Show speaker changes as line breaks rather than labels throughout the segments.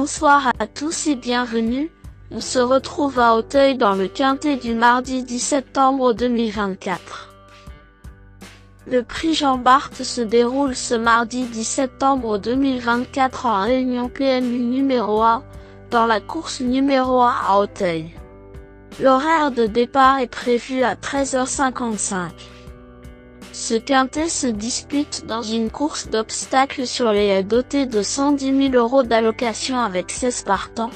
Bonsoir à tous et bienvenue, on se retrouve à Auteuil dans le quintet du mardi 10 septembre 2024. Le prix Jean-Bart se déroule ce mardi 10 septembre 2024 en réunion PMU numéro 1, dans la course numéro 1 à Auteuil. L'horaire de départ est prévu à 13h55. Ce quintet se dispute dans une course d'obstacles sur les haies dotée de 110 000 € d'allocation avec 16 partants.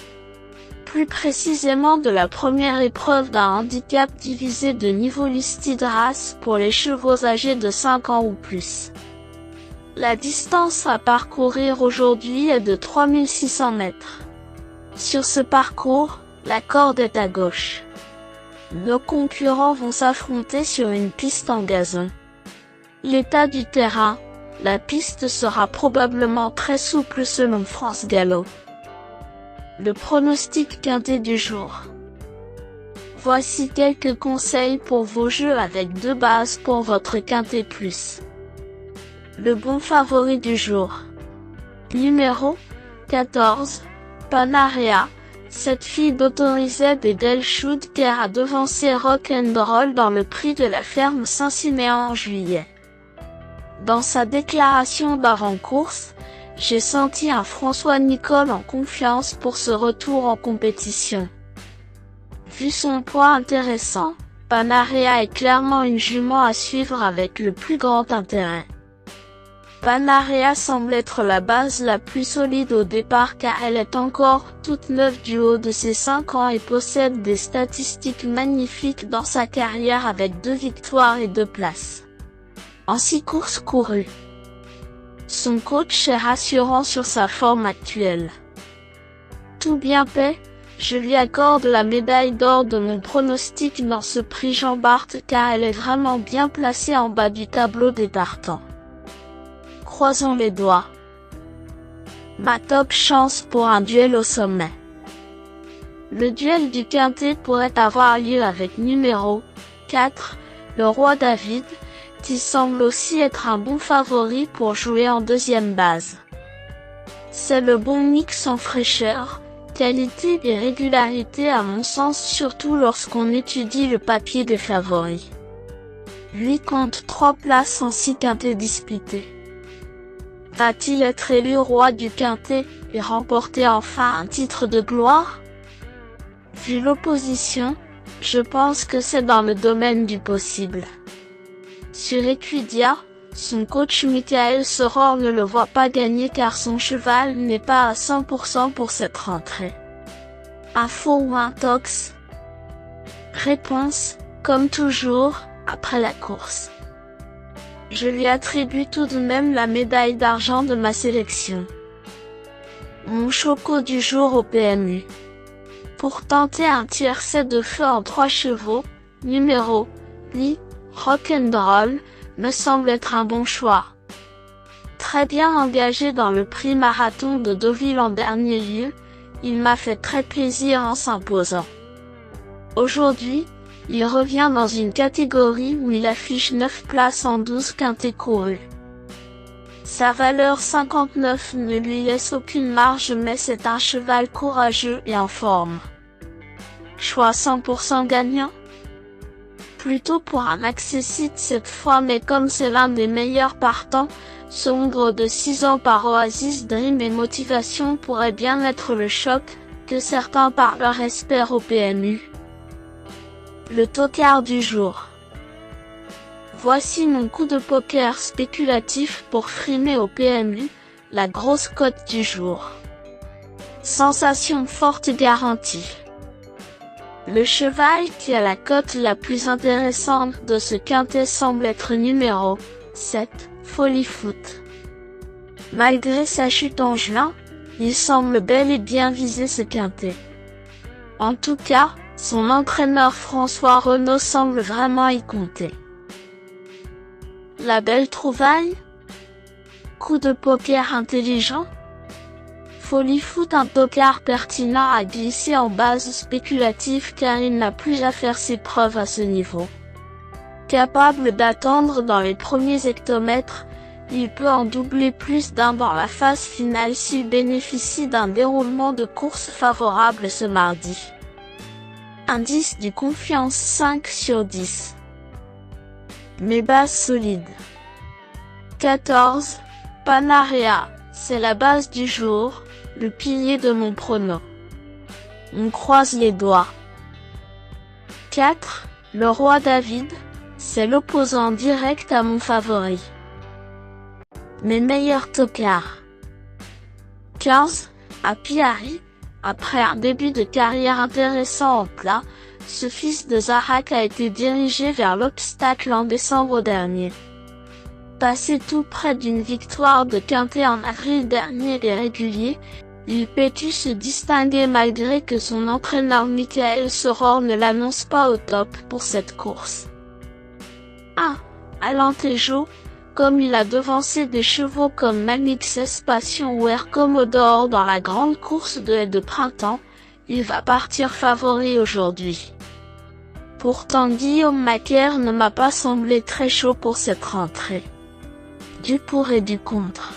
Plus précisément de la première épreuve d'un handicap divisé de niveau listed race pour les chevaux âgés de 5 ans ou plus. La distance à parcourir aujourd'hui est de 3600 mètres. Sur ce parcours, la corde est à gauche. Nos concurrents vont s'affronter sur une piste en gazon. L'état du terrain, la piste sera probablement très souple selon France Gallo. Le pronostic quintet du jour. Voici quelques conseils pour vos jeux avec 2 bases pour votre quintet plus. Le bon favori du jour. Numéro 14, Panarea. Cette fille d'Autorised et d'Elshudker a devancé Rock'n'Roll dans le prix de la ferme Saint-Siméon en juillet. Dans sa déclaration d'avant-course, j'ai senti un François Nicole en confiance pour ce retour en compétition. Vu son poids intéressant, Panarea est clairement une jument à suivre avec le plus grand intérêt. Panarea semble être la base la plus solide au départ car elle est encore toute neuve du haut de ses 5 ans et possède des statistiques magnifiques dans sa carrière avec 2 victoires et 2 places en 6 courses courues. Son coach est rassurant sur sa forme actuelle. Tout bien fait, je lui accorde la médaille d'or de mon pronostic dans ce prix Jean-Bart car elle est vraiment bien placée en bas du tableau des partants. Croisons les doigts. Ma top chance pour un duel au sommet. Le duel du quintet pourrait avoir lieu avec numéro 4, le roi David, qui semble aussi être un bon favori pour jouer en deuxième base. C'est le bon mix en fraîcheur, qualité et régularité à mon sens surtout lorsqu'on étudie le papier des favoris. Lui compte 3 places en 6 quintets disputés. Va-t-il être élu roi du quintet et remporter enfin un titre de gloire? Vu l'opposition, je pense que c'est dans le domaine du possible. Sur Equidia, son coach Michael Soror ne le voit pas gagner car son cheval n'est pas à 100% pour cette rentrée. Info ou intox? Réponse, comme toujours, après la course. Je lui attribue tout de même la médaille d'argent de ma sélection. Mon choco du jour au PMU. Pour tenter un tiercé de feu en 3 chevaux, numéro, Lee, Rock'n'Roll, me semble être un bon choix. Très bien engagé dans le prix marathon de Deauville en dernier lieu, il m'a fait très plaisir en s'imposant. Aujourd'hui, il revient dans une catégorie où il affiche 9 places en 12 quintets courus. Sa valeur 59 ne lui laisse aucune marge mais c'est un cheval courageux et en forme. Choix 100% gagnant? Plutôt pour un accessite cette fois mais comme c'est l'un des meilleurs partants, ce hongre de 6 ans par Oasis Dream et Motivation pourrait bien être le choc, que certains parleurs espèrent au PMU. Le tocard du jour. Voici mon coup de poker spéculatif pour frimer au PMU, la grosse cote du jour. Sensation forte garantie. Le cheval qui a la cote la plus intéressante de ce quintet semble être numéro 7, Folie-Foot. Malgré sa chute en juin, il semble bel et bien viser ce quintet. En tout cas, son entraîneur François Renaud semble vraiment y compter. La belle trouvaille? Coup de poker intelligent? Folie-Foot, un tocard pertinent à glisser en base spéculative car il n'a plus à faire ses preuves à ce niveau. Capable d'attendre dans les premiers hectomètres, Il peut en doubler plus d'un dans la phase finale s'il bénéficie d'un déroulement de course favorable ce mardi. Indice de confiance 5 sur 10. Mes bases solides. 14. Panarea, c'est la base du jour, le pilier de mon prono. On croise les doigts. 4. Le roi David, c'est l'opposant direct à mon favori. Mes meilleurs tocards. 15. Apiari, après un début de carrière intéressant en plat, ce fils de Zarak a été dirigé vers l'obstacle en décembre dernier. Passé tout près d'une victoire de quintet en avril dernier et régulier, il peut se distinguer malgré que son entraîneur Michael Soror ne l'annonce pas au top pour cette course. 1. Alentejo, comme il a devancé des chevaux comme Manix's Passion ou Air Commodore dans la grande course de haie de printemps, il va partir favori aujourd'hui. Pourtant Guillaume Macaire ne m'a pas semblé très chaud pour cette rentrée. Du pour et du contre.